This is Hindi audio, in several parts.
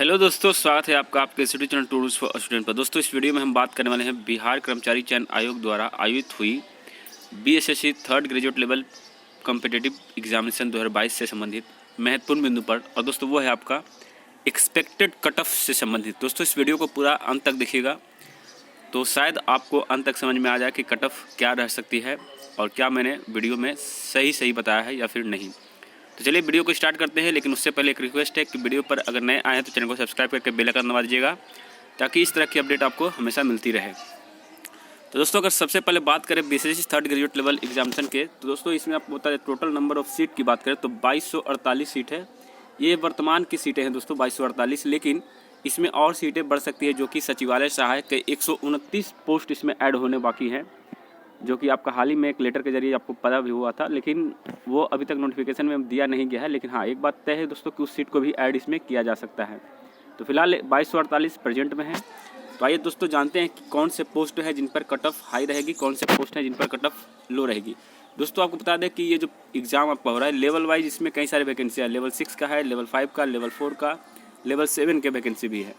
हेलो दोस्तों, स्वागत है आपका आपके YouTube channel tools for student पर। दोस्तों इस वीडियो में हम बात करने वाले हैं बिहार कर्मचारी चयन आयोग द्वारा आयोजित हुई BSSC third graduate level competitive examination 2022 से संबंधित महत्वपूर्ण बिंदु पर। और दोस्तों वो है आपका एक्सपेक्टेड कट ऑफ से संबंधित। दोस्तों इस वीडियो को पूरा अंत तक देखिएगा तो शायद आपको अंत तक समझ में आ जाए कि कट ऑफ क्या रह सकती है और क्या मैंने वीडियो में सही बताया है या फिर नहीं। तो चलिए वीडियो को स्टार्ट करते हैं, लेकिन उससे पहले एक रिक्वेस्ट है कि वीडियो पर अगर नए आए हैं तो चैनल को सब्सक्राइब करके बेल आइकन दबा दीजिएगा ताकि इस तरह की अपडेट आपको हमेशा मिलती रहे। तो दोस्तों अगर सबसे पहले बात करें BSSC third graduate level examination के, तो दोस्तों इसमें आपको बता दें टोटल नंबर ऑफ सीट की बात करें तो 2248 सीट है। ये वर्तमान की सीटें हैं दोस्तों 2248, लेकिन इसमें और सीटें बढ़ सकती है जो कि सचिवालय सहायक के 129 पोस्ट इसमें ऐड होने बाकी हैं, जो कि आपका हाल ही में एक लेटर के जरिए आपको पता भी हुआ था, लेकिन वो अभी तक नोटिफिकेशन में दिया नहीं गया है। लेकिन हाँ, एक बात तय है दोस्तों कि उस सीट को भी ऐड इसमें किया जा सकता है। तो फिलहाल 2248 प्रेजेंट में है। तो आइए दोस्तों जानते हैं कि कौन से पोस्ट है जिन पर कट ऑफ हाई रहेगी, कौन से पोस्ट हैं जिन पर कट ऑफ लो रहेगी। दोस्तों आपको बता दें कि ये जो एग्ज़ाम आपका हो रहा है लेवल वाइज, इसमें कई सारे वैकेंसी है। लेवल 6 का है, लेवल 5 का, लेवल 4 का, लेवल 7 के वैकेंसी भी है।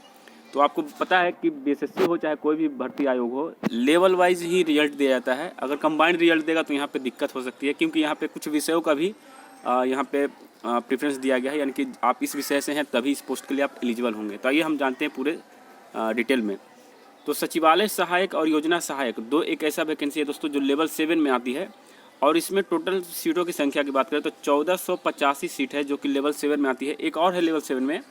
तो आपको पता है कि बीएसएससी हो चाहे कोई भी भर्ती आयोग हो, लेवल वाइज ही रिजल्ट दिया जाता है। अगर कंबाइंड रिजल्ट देगा तो यहाँ पे दिक्कत हो सकती है, क्योंकि यहाँ पे कुछ विषयों का भी यहाँ पे प्रेफरेंस दिया गया है, यानी कि आप इस विषय से हैं तभी इस पोस्ट के लिए आप एलिजिबल होंगे। तो आइए हम जानते हैं पूरे डिटेल में। तो सचिवालय सहायक और योजना सहायक दो एक ऐसा वैकेंसी है दोस्तों जो लेवल 7 में आती है, और इसमें टोटल सीटों की संख्या की बात करें तो 1485 सीट है जो कि लेवल 7 में आती है। एक और है लेवल 7 में,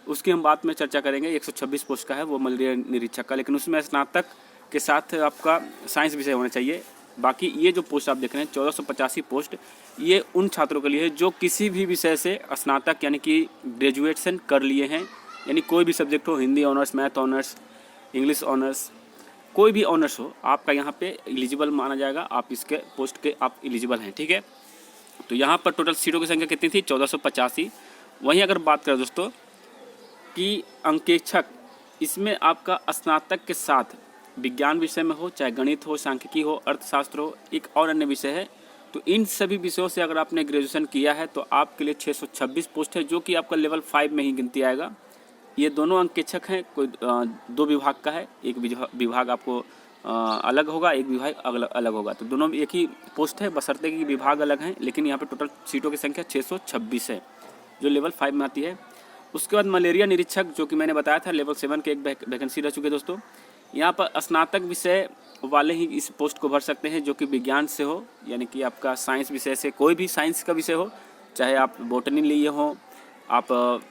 उसकी हम बाद में चर्चा करेंगे। 126 पोस्ट का है वो मलेरिया निरीक्षक का, लेकिन उसमें स्नातक के साथ आपका साइंस विषय होना चाहिए। बाकी ये जो पोस्ट आप देख रहे हैं 1485 पोस्ट, ये उन छात्रों के लिए है जो किसी भी विषय से स्नातक यानी कि ग्रेजुएशन कर लिए हैं, यानी कोई भी सब्जेक्ट हो, Hindi honours, math honours, English honours, कोई भी ऑनर्स हो, आपका यहाँ पे एलिजिबल माना जाएगा। आप इसके पोस्ट के आप एलिजिबल हैं, ठीक है। तो यहाँ पर टोटल सीटों की संख्या कितनी थी? 1485। वहीं अगर बात करें दोस्तों कि अंकेक्षक, इसमें आपका स्नातक के साथ विज्ञान विषय में हो, चाहे गणित हो, सांख्यिकी हो, अर्थशास्त्र हो, एक और अन्य विषय है, तो इन सभी विषयों से अगर आपने ग्रेजुएशन किया है तो आपके लिए 626 पोस्ट है, जो कि आपका लेवल 5 में ही गिनती आएगा। ये दोनों अंकेक्षक हैं, कोई दो विभाग का है, एक विभाग आपको अलग होगा, एक विभाग अलग होगा। तो दोनों एक ही पोस्ट है, बशर्ते कि विभाग अलग हैं, लेकिन यहाँ पे टोटल सीटों की संख्या 626 है जो लेवल 5 में आती है। उसके बाद मलेरिया निरीक्षक, जो कि मैंने बताया था लेवल 7 के एक वैकेंसी रह चुके दोस्तों। यहाँ पर स्नातक विषय वाले ही इस पोस्ट को भर सकते हैं, जो कि विज्ञान से हो, यानी कि आपका साइंस विषय से, कोई भी साइंस का विषय हो, चाहे आप बॉटनी लिए हों, आप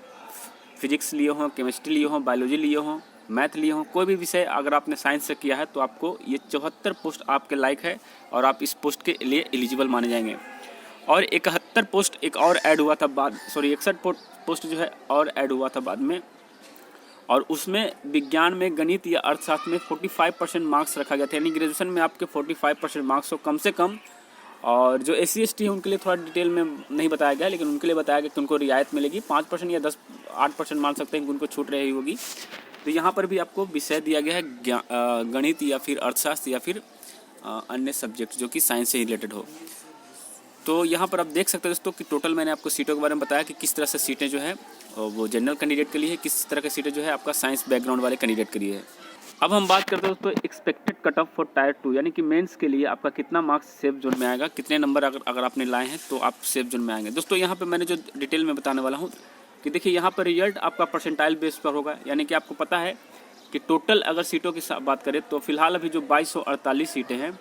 फिजिक्स लिए हों, केमिस्ट्री लिए हों, बायोलॉजी लिए हों, मैथ लिए हों, कोई भी विषय अगर आपने साइंस से किया है तो आपको ये 74 पोस्ट आपके लायक है और आप इस पोस्ट के लिए एलिजिबल माने जाएंगे। और 71 पोस्ट एक और ऐड हुआ था बाद, 61 पोस्ट जो है और ऐड हुआ था बाद में, और उसमें विज्ञान में, गणित या अर्थशास्त्र में 45% मार्क्स रखा गया था, यानी ग्रेजुएशन में आपके 45% मार्क्स हो कम से कम। और जो SC/ST है उनके लिए थोड़ा डिटेल में नहीं बताया गया, लेकिन उनके लिए बताया गया कि उनको रियायत मिलेगी 5% या 8% मान सकते हैं कि उनको छूट रही होगी। तो यहाँ पर भी आपको विषय दिया गया है गणित या फिर अर्थशास्त्र या फिर अन्य सब्जेक्ट जो कि साइंस से रिलेटेड हो। तो यहाँ पर आप देख सकते हैं दोस्तों कि टोटल मैंने आपको सीटों के बारे में बताया कि किस तरह से सीटें जो है वो जनरल कैंडिडेट के लिए है, किस तरह की सीटें जो है आपका साइंस बैकग्राउंड वाले कैंडिडेट के लिए है। अब हम बात करते हैं दोस्तों expected cut off for tyre 2, यानी कि मेंस के लिए आपका कितना मार्क्स सेफ जोन में आएगा, कितने नंबर अगर आपने लाए हैं तो आप सेफ जोन में आएंगे। दोस्तों यहाँ पे मैंने जो डिटेल में बताने वाला हूँ कि देखिए यहाँ पर रिजल्ट आपका परसेंटाइल बेस पर होगा, यानी कि आपको पता है कि टोटल अगर सीटों की बात करें तो फिलहाल अभी जो 2248 सीटें हैं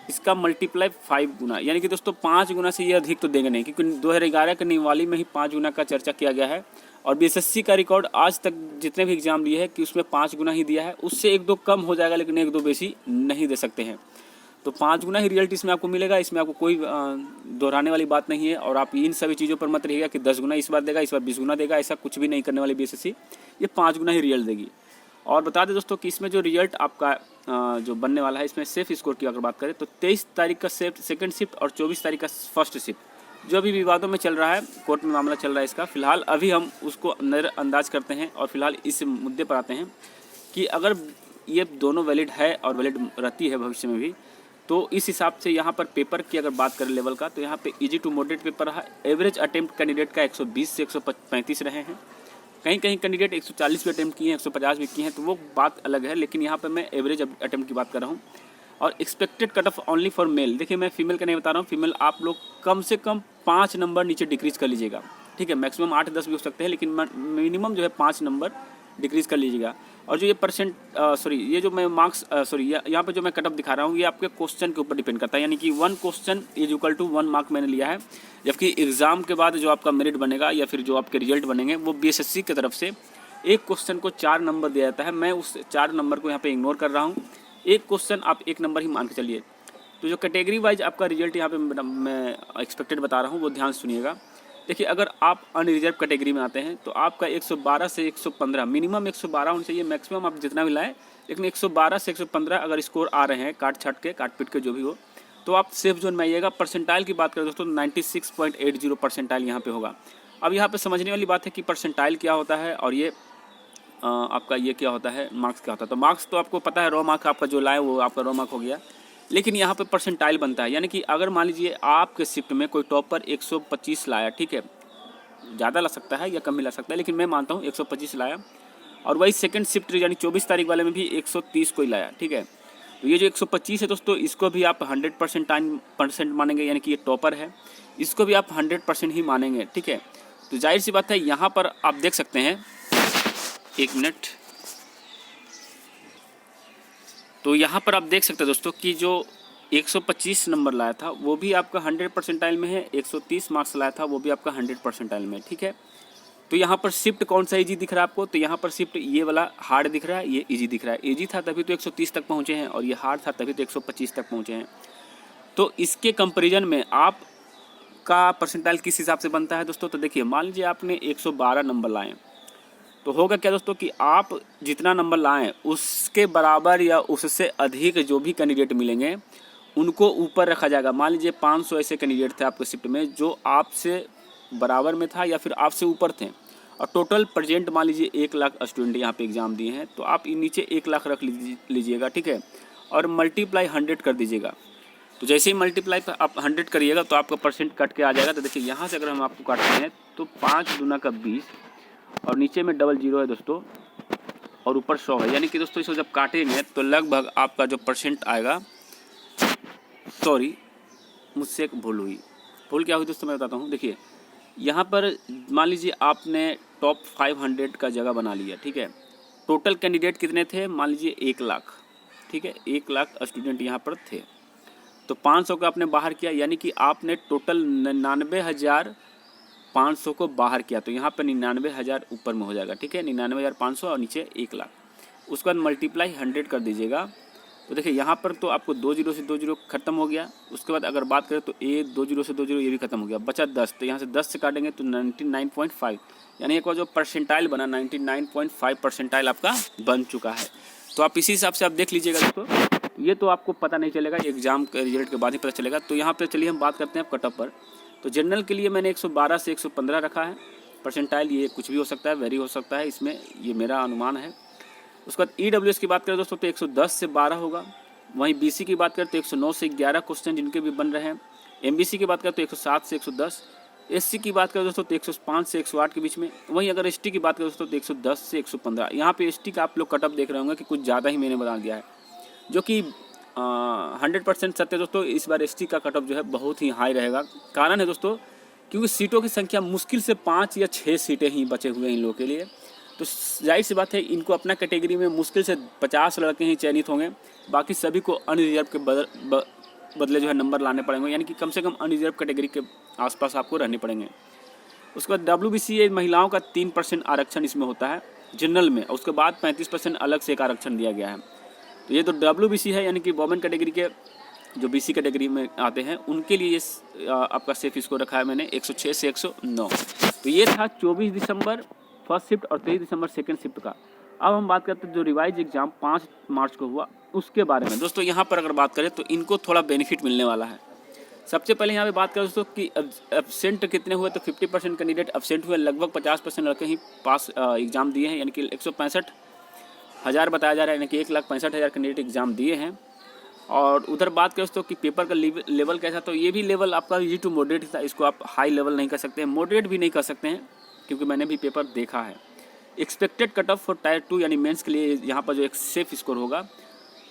इसका मल्टीप्लाई 5 गुना, यानी कि दोस्तों 5 गुना से ये अधिक तो देंगे नहीं, क्योंकि 2011 के नियमावली में ही 5 गुना का चर्चा किया गया है। और बीएसएससी का रिकॉर्ड आज तक जितने भी एग्जाम लिए हैं कि उसमें 5 गुना ही दिया है, उससे 1-2 कम हो जाएगा, लेकिन 1-2 बेसी नहीं दे सकते हैं। तो 5 गुना ही रिजल्ट इसमें आपको मिलेगा, इसमें आपको कोई दोहराने वाली बात नहीं है। और आप इन सभी चीज़ों पर मत रहिएगा कि 10 गुना इस बार देगा, इस बार 20 गुना देगा, ऐसा कुछ भी नहीं करने वाली बीएसएससी, ये 5 गुना ही रिजल्ट देगी। और बता दें दोस्तों कि इसमें जो रिजल्ट आपका जो बनने वाला है, इसमें सेफ स्कोर की अगर बात करें तो 23 तारीख का सेकंड शिफ्ट और 24 तारीख का फर्स्ट शिफ्ट, जो अभी विवादों में चल रहा है, कोर्ट में मामला चल रहा है इसका, फिलहाल अभी हम उसको नज़रअंदाज करते हैं और फिलहाल इस मुद्दे पर आते हैं कि अगर ये दोनों वैलिड है और वैलिड रहती है भविष्य में भी, तो इस हिसाब से यहाँ पर पेपर की अगर बात करें लेवल का, तो यहाँ पे इजी टू मॉडरेट पेपर रहा। एवरेज अटेम्प्ट कैंडिडेट का 120 से 135 रहे हैं, कहीं कहीं कैंडिडेट 140 भी अटैम्प्ट किए हैं, 150 भी किए हैं, तो वो बात अलग है, लेकिन यहाँ पर मैं एवरेज अटैम्प्ट की बात कर रहा हूँ। और expected cut off only for male, देखिए मैं फीमेल का नहीं बता रहा हूँ, फीमेल आप लोग कम से कम 5 नंबर नीचे डिक्रीज कर लीजिएगा, ठीक है। मैक्सिमम 8-10 भी हो सकते हैं, लेकिन मिनिमम जो है 5 नंबर डिक्रीज कर लीजिएगा। और जो ये परसेंट ये जो मैं मार्क्स यहाँ पे जो मैं कटअप दिखा रहा हूँ, ये आपके क्वेश्चन के ऊपर डिपेंड करता है, यानी कि 1 question is equal to 1 mark मैंने लिया है। जबकि एग्ज़ाम के बाद जो आपका मेरिट बनेगा या फिर जो आपके रिजल्ट बनेंगे वो BSSC की तरफ से एक क्वेश्चन को 4 नंबर दिया जाता है। मैं उस 4 नंबर को यहाँ पे इग्नोर कर रहा हूँ, एक क्वेश्चन आप 1 नंबर ही मान के चलिए। तो जो कैटेगरी वाइज आपका रिजल्ट यहाँ पे मैं एक्सपेक्टेड बता रहा हूँ वो ध्यान सुनिएगा। देखिए अगर आप अनरिजर्व कैटेगरी में आते हैं तो आपका 112 से 115, मिनिमम 112 होना चाहिए, मैक्सिमम आप जितना भी लाएं, लेकिन 112 से 115 अगर स्कोर आ रहे हैं काट पीट के जो भी हो, तो आप सेफ जोन में आइएगा। परसेंटाइल की बात करें दोस्तों 96.80 परसेंटाइल यहाँ पे होगा। अब यहाँ पे समझने वाली बात है कि परसेंटाइल क्या होता है और ये आपका ये क्या होता है, मार्क्स क्या होता है। तो मार्क्स तो आपको पता है, रॉ मार्क आपका जो लाए वो आपका रॉ मार्क हो गया, लेकिन यहाँ पे परसेंटाइल बनता है। यानी कि अगर मान लीजिए आपके शिफ्ट में कोई टॉपर 125 लाया, ठीक है, ज़्यादा ला सकता है या कम भी ला सकता है, लेकिन मैं मानता हूँ 125 लाया, और वही सेकंड शिफ्ट यानी 24 तारीख वाले में भी 130 कोई लाया, ठीक है। तो ये जो 125 है दोस्तों, इसको भी आप 100% मानेंगे, यानी कि ये टॉपर है, इसको भी आप 100% ही मानेंगे, ठीक है। तो जाहिर सी बात है यहाँ पर आप देख सकते हैं, 1 मिनट, तो यहाँ पर आप देख सकते हैं दोस्तों कि जो 125 नंबर लाया था वो भी आपका 100 परसेंटाइल में है, 130 मार्क्स लाया था वो भी आपका 100 परसेंटाइल में, ठीक है। तो यहाँ पर शिफ्ट कौन सा इजी दिख रहा है आपको, तो यहाँ पर शिफ्ट ये वाला हार्ड दिख रहा है, ये इजी दिख रहा है। इजी था तभी तो 130 तक पहुँचे हैं, और ये हार्ड था तभी तो 125 तक पहुँचे हैं। तो इसके कंपेरिजन में आप का परसेंटाइल किस हिसाब से बनता है दोस्तों, तो देखिए मान लीजिए आपने 112 नंबर लाए, तो होगा क्या दोस्तों कि आप जितना नंबर लाएं उसके बराबर या उससे अधिक जो भी कैंडिडेट मिलेंगे उनको ऊपर रखा जाएगा। मान लीजिए 500 ऐसे कैंडिडेट थे आपके शिफ्ट में जो आपसे बराबर में था या फिर आपसे ऊपर थे, और टोटल प्रेजेंट मान लीजिए 1 लाख स्टूडेंट यहाँ पे एग्ज़ाम दिए हैं, तो आप नीचे 1 लाख रख लीजिएगा, ठीक है, और मल्टीप्लाई 100 कर दीजिएगा। तो जैसे ही मल्टीप्लाई पर आप 100 करिएगा तो आपका परसेंट कट के आ जाएगा। तो देखिए यहाँ से अगर हम आपको काटते हैं तो 5 दूना का 20, और नीचे में डबल 0 है दोस्तों, और ऊपर 100 है, यानी कि दोस्तों इसको जब काटेंगे तो लगभग आपका जो परसेंट आएगा, सॉरी मुझसे एक भूल क्या हुई दोस्तों, मैं बताता हूँ। देखिए यहाँ पर मान लीजिए आपने टॉप 500 का जगह बना लिया, ठीक है। टोटल कैंडिडेट कितने थे, मान लीजिए 1 लाख, ठीक है, 1 लाख स्टूडेंट यहाँ पर थे, तो 500 का आपने बाहर किया, यानी कि आपने टोटल 99,500 को बाहर किया, तो यहाँ पर 99,000 ऊपर में हो जाएगा, ठीक है, 99,500 और नीचे 1 लाख। उसके बाद मल्टीप्लाई 100 कर दीजिएगा। तो देखिए यहाँ पर तो आपको 2 0 से 2 0 खत्म हो गया। उसके बाद अगर बात करें तो 2 0 से 2 0 ये भी खत्म हो गया, बचा 10, तो यहाँ से 10 से काटेंगे तो 99.5, यानी एक बार जो परसेंटाइल बना 99.5 परसेंटाइल आपका बन चुका है। तो आप इसी हिसाब से आप देख लीजिएगा दोस्तों, ये तो आपको पता नहीं चलेगा, एग्जाम के रिजल्ट के बाद ही पता चलेगा। तो यहाँ पर चलिए हम बात करते हैं कट ऑफ पर। तो जनरल के लिए मैंने 112 से 115 रखा है परसेंटाइल, ये कुछ भी हो सकता है, वेरी हो सकता है, इसमें ये मेरा अनुमान है। उसके बाद EWS की बात करें दोस्तों तो 110 से 12 होगा। वहीं BC की बात करें तो 109 से 11 क्वेश्चन जिनके भी बन रहे हैं। MBC की बात करें तो 107 से 110। SC की बात करें दोस्तों तो 105 से 108 के बीच में। वहीं अगर ST की बात करें दोस्तों तो 110 से 115। यहाँ पे ST का आप लोग कटअप देख रहे होंगे कि कुछ ज़्यादा ही मैंने बता दिया है, जो कि 100% सत्य दोस्तों। इस बार ST का कटअप जो है बहुत ही हाई रहेगा। कारण है दोस्तों क्योंकि सीटों की संख्या मुश्किल से 5 या 6 सीटें ही बचे हुए हैं इन लोगों के लिए। तो जाहिर सी बात है इनको अपना कैटेगरी में मुश्किल से 50 लड़के ही चयनित होंगे, बाकी सभी को अनरिजर्व के बदले जो है नंबर लाने पड़ेंगे, यानी कि कम से कम अनरिजर्व कैटेगरी के आसपास आपको रहने पड़ेंगे। उसके बाद WBC महिलाओं का 3% आरक्षण इसमें होता है जनरल में, और उसके बाद 35% अलग से एक आरक्षण दिया गया है। तो ये तो WBC है, यानी कि वोमेन कैटेगरी के जो BC कैटेगरी में आते हैं उनके लिए ये आपका सेफ इसको रखा है मैंने 106 से 109। तो ये था 24 दिसंबर फर्स्ट शिफ्ट और 23 दिसंबर सेकंड शिफ्ट का। अब हम बात करते हैं जो रिवाइज एग्जाम 5 मार्च को हुआ उसके बारे में। दोस्तों यहाँ पर अगर बात करें तो इनको थोड़ा बेनिफिट मिलने वाला है। सबसे पहले यहाँ पे बात करें दोस्तों कि एब्सेंट कितने हुए, तो 50% कैंडिडेट एब्सेंट हुए, लगभग 50% लड़के ही पास एग्ज़ाम दिए हैं, यानी कि 165,000 बताया जा रहा है, यानी कि 1,65,000 कैंडिडेट एग्ज़ाम दिए हैं। और उधर बात करें दोस्तों कि पेपर का लेवल कैसा, तो ये भी लेवल आपका इजी टू मॉडरेट था, इसको आप हाई लेवल नहीं कर सकते हैं, मॉडरेट भी नहीं कर सकते हैं, क्योंकि मैंने भी पेपर देखा है। Expected cut off for tyre 2 यानी मेंस के लिए यहाँ पर जो एक सेफ स्कोर होगा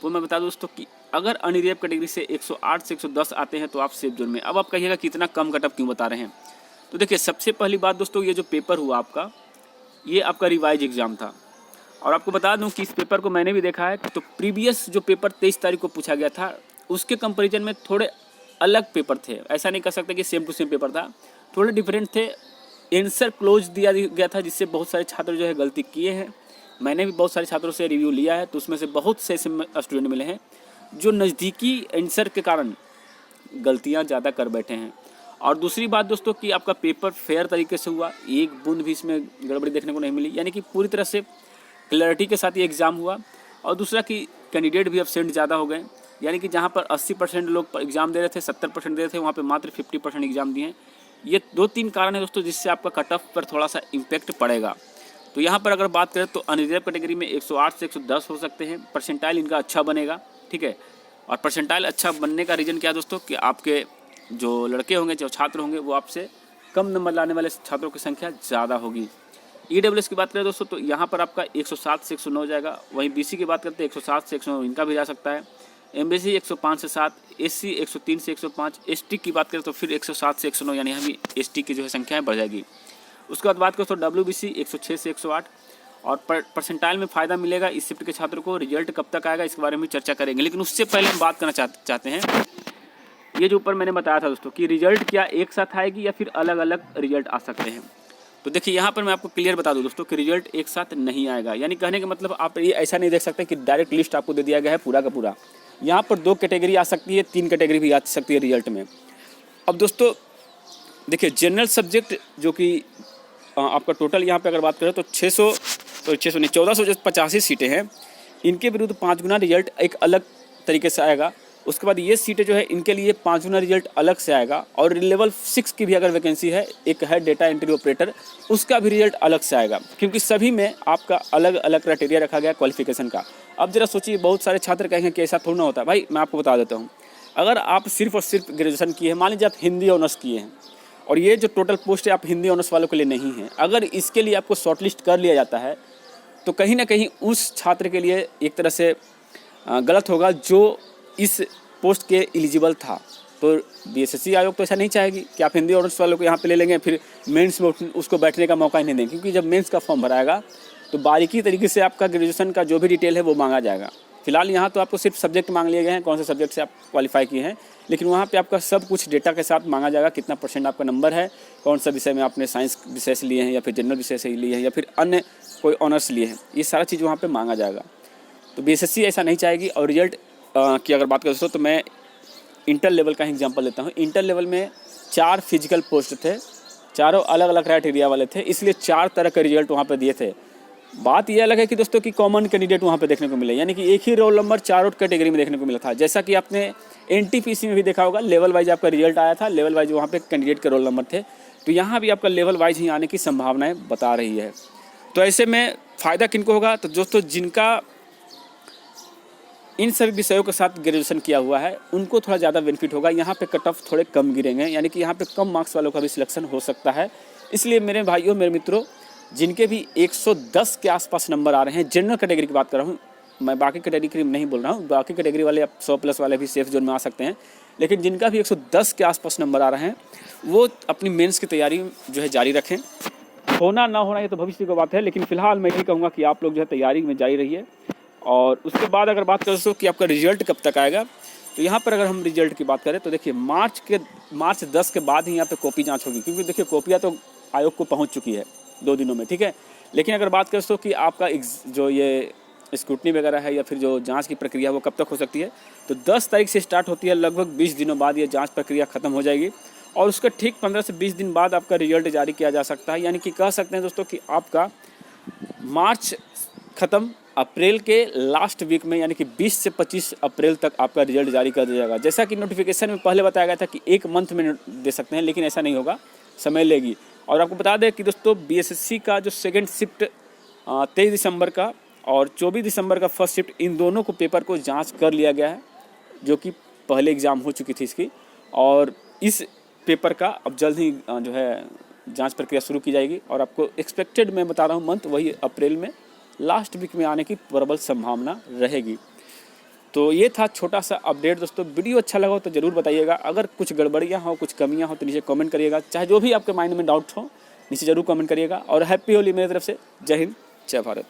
वो मैं बता दूं दोस्तों कि अगर अनरिजर्व कैटेगरी से 108 से 110 आते हैं तो आप सेफ जोन में। अब आप कहिएगा कि इतना कम कट ऑफ क्यों बता रहे हैं, तो देखिए सबसे पहली बात दोस्तों, ये जो पेपर हुआ आपका, ये आपका रिवाइज एग्ज़ाम था। और आपको बता दूं कि इस पेपर को मैंने भी देखा है, तो प्रीवियस जो पेपर 23 तारीख को पूछा गया था उसके कंपेरिजन में थोड़े अलग पेपर थे। ऐसा नहीं कह सकते कि सेम टू सेम पेपर था, थोड़े डिफरेंट थे। आंसर क्लोज दिया गया था जिससे बहुत सारे छात्र जो है गलती किए हैं। मैंने भी बहुत सारे छात्रों से रिव्यू लिया है, तो उसमें से बहुत से ऐसे स्टूडेंट मिले हैं जो नज़दीकी आंसर के कारण गलतियां ज़्यादा कर बैठे हैं। और दूसरी बात दोस्तों कि आपका पेपर फेयर तरीके से हुआ, एक बूंद भी इसमें गड़बड़ी देखने को नहीं मिली, यानी कि पूरी तरह से क्लैरिटी के साथ ये एग्ज़ाम हुआ। और दूसरा कि कैंडिडेट भी एब्सेंट ज़्यादा हो गए, यानी कि जहाँ पर 80% लोग एग्ज़ाम दे रहे थे, 70% दे रहे थे, वहाँ पे मात्र 50% एग्ज़ाम दिए हैं। ये 2-3 कारण है दोस्तों जिससे आपका कट ऑफ पर थोड़ा सा इम्पैक्ट पड़ेगा। तो यहाँ पर अगर बात करें तो अनरिजर्व कैटेगरी में 108 से 110 हो सकते हैं, परसेंटाइल इनका अच्छा बनेगा, ठीक है। और परसेंटाइल अच्छा बनने का रीज़न क्या है दोस्तों कि आपके जो लड़के होंगे, जो छात्र होंगे, वो आपसे कम नंबर लाने वाले छात्रों की संख्या ज़्यादा होगी। EWS की बात करें दोस्तों तो यहाँ पर आपका 107 से 109 जाएगा। वहीं BC की बात करते हैं 107 से 109 इनका भी जा सकता है। MBC 105 से 7, SC 103 से 105, ST की बात करें तो फिर 107 से 109, यानी हम ST की जो है संख्याएँ बढ़ जाएगी। उसके बाद बात करें तो WBC 106 से 108। और परसेंटाइल में फ़ायदा मिलेगा इस शिफ्ट के छात्रों को। रिजल्ट कब तक आएगा इसके बारे में चर्चा करेंगे, लेकिन उससे पहले हम बात करना चाहते हैं ये जो ऊपर मैंने बताया था दोस्तों कि रिजल्ट क्या एक साथ आएगी या फिर अलग अलग रिजल्ट आ सकते हैं। तो देखिए यहाँ पर मैं आपको क्लियर बता दूं दोस्तों कि रिजल्ट एक साथ नहीं आएगा, यानी कहने का मतलब आप ये ऐसा नहीं देख सकते कि डायरेक्ट लिस्ट आपको दे दिया गया है पूरा का पूरा। यहाँ पर 2 कैटेगरी आ सकती है, 3 कैटेगरी भी आ सकती है रिजल्ट में। अब दोस्तों देखिए जनरल सब्जेक्ट जो कि आपका टोटल यहाँ पे अगर बात करें तो 1485 सीटें हैं, इनके विरुद्ध 5 गुना रिजल्ट एक अलग तरीके से आएगा। उसके बाद ये सीटें जो है इनके लिए 5 गुना रिजल्ट अलग से आएगा। और लेवल 6 की भी अगर वैकेंसी है, एक है डेटा एंट्री ऑपरेटर, उसका भी रिजल्ट अलग से आएगा, क्योंकि सभी में आपका अलग अलग क्राइटेरिया रखा गया क्वालिफिकेशन का। अब जरा सोचिए, बहुत सारे छात्र कहेंगे कि ऐसा थोड़ा ना होता है। भाई मैं आपको बता देता हूँ, अगर आप सिर्फ और सिर्फ ग्रेजुएशन किए हैं, मान लीजिए आप हिंदी ऑनर्स किए हैं और ये जो टोटल पोस्ट है आप हिंदी ऑनर्स वालों के लिए नहीं है, अगर इसके लिए आपको शॉर्टलिस्ट कर लिया जाता है तो कहीं ना कहीं उस छात्र के लिए एक तरह से गलत होगा जो इस पोस्ट के एलिजिबल था। तो BSSC आयोग तो ऐसा नहीं चाहेगी कि आप हिंदी ऑनर्स वालों को यहाँ पे ले लेंगे फिर मेंस में उसको बैठने का मौका ही नहीं देंगे, क्योंकि जब मेंस का फॉर्म भराएगा तो बारीकी तरीके से आपका ग्रेजुएशन का जो भी डिटेल है वो मांगा जाएगा। फिलहाल यहाँ तो आपको सिर्फ सब्जेक्ट मांग लिए गए हैं, कौन से सब्जेक्ट से आप क्वालिफाई किए हैं, लेकिन वहाँ पे आपका सब कुछ डेटा के साथ मांगा जाएगा। कितना % आपका नंबर है, कौन सा विषय में आपने साइंस विषय से लिए हैं या फिर जनरल विषय से लिए हैं या फिर अन्य कोई ऑनर्स लिए हैं, ये सारा चीज़ वहाँ पे मांगा जाएगा। तो BSSC ऐसा नहीं चाहेगी। और रिजल्ट की अगर बात करें दोस्तों तो मैं इंटर लेवल का एग्जाम्पल लेता हूँ। इंटर लेवल में 4 फिजिकल पोस्ट थे, चारों अलग अलग क्राइटेरिया वाले थे, इसलिए 4 तरह के रिजल्ट वहाँ पे दिए थे। बात यह अलग है कि दोस्तों कि कॉमन कैंडिडेट वहाँ पे देखने को मिले, यानी कि एक ही रोल नंबर चारों कैटेगरी में देखने को मिला था। जैसा कि आपने NTPC में भी देखा होगा, लेवल वाइज आपका रिजल्ट आया था, लेवल वाइज वहाँ पे कैंडिडेट के रोल नंबर थे। तो यहाँ भी आपका लेवल वाइज ही आने की संभावनाएं बता रही है। तो ऐसे में फ़ायदा किनको होगा, तो दोस्तों जिनका इन सभी विषयों के साथ ग्रेजुएशन किया हुआ है उनको थोड़ा ज़्यादा बेनिफिट होगा। यहाँ पे कट ऑफ थोड़े कम गिरेंगे, यानी कि यहाँ पे कम मार्क्स वालों का भी सिलेक्शन हो सकता है। इसलिए मेरे भाइयों, मेरे मित्रों, जिनके भी 110 के आसपास नंबर आ रहे हैं, जनरल कैटेगरी की बात कर रहा हूँ, मैं बाकी कैटेगरी नहीं बोल रहा हूँ, बाकी कैटेगरी वाले 100+ वाले भी सेफ जोन में आ सकते हैं, लेकिन जिनका भी 110 के आसपास नंबर आ रहे हैं वो अपनी मेंस की तैयारी जो है जारी रखें। होना ना होना ये तो भविष्य की बात है, लेकिन फिलहाल मैं यही कहूँगा कि आप लोग जो है तैयारी में जारी रहिए। और उसके बाद अगर बात करें तो कि आपका रिजल्ट कब तक आएगा, तो यहाँ पर अगर हम रिजल्ट की बात करें तो देखिए मार्च 10 के बाद ही यहाँ पे कॉपी जांच होगी, क्योंकि देखिए कॉपियाँ तो आयोग को पहुँच चुकी है 2 दिनों में, ठीक है। लेकिन अगर बात करें तो कि आपका जो ये स्क्रूटनी वगैरह है या फिर जो जांच की प्रक्रिया वो कब तक हो सकती है, तो 10 तारीख से स्टार्ट होती है, लगभग 20 दिनों बाद ये जाँच प्रक्रिया ख़त्म हो जाएगी और उसका ठीक 15 से 20 दिन बाद आपका रिजल्ट जारी किया जा सकता है। यानी कि कह सकते हैं दोस्तों कि आपका मार्च ख़त्म, अप्रैल के लास्ट वीक में यानी कि 20 से 25 अप्रैल तक आपका रिजल्ट जारी कर दिया जाएगा। जैसा कि नोटिफिकेशन में पहले बताया गया था कि 1 मंथ में दे सकते हैं, लेकिन ऐसा नहीं होगा, समय लेगी। और आपको बता दें कि दोस्तों BSSC का जो सेकंड शिफ्ट 23 दिसंबर का और 24 दिसंबर का फर्स्ट शिफ्ट, इन दोनों को पेपर को जांच कर लिया गया है, जो कि पहले एग्ज़ाम हो चुकी थी इसकी। और इस पेपर का अब जल्द ही जो है जांच प्रक्रिया शुरू की जाएगी और आपको एक्सपेक्टेड मैं बता रहा हूँ मंथ वही अप्रैल में लास्ट वीक में आने की प्रबल संभावना रहेगी। तो ये था छोटा सा अपडेट दोस्तों। वीडियो अच्छा लगा हो तो ज़रूर बताइएगा। अगर कुछ गड़बड़ियाँ हो, कुछ कमियाँ हो तो नीचे कमेंट करिएगा। चाहे जो भी आपके माइंड में डाउट हो नीचे ज़रूर कमेंट करिएगा। और हैप्पी होली मेरी तरफ से। जय हिंद, जय भारत।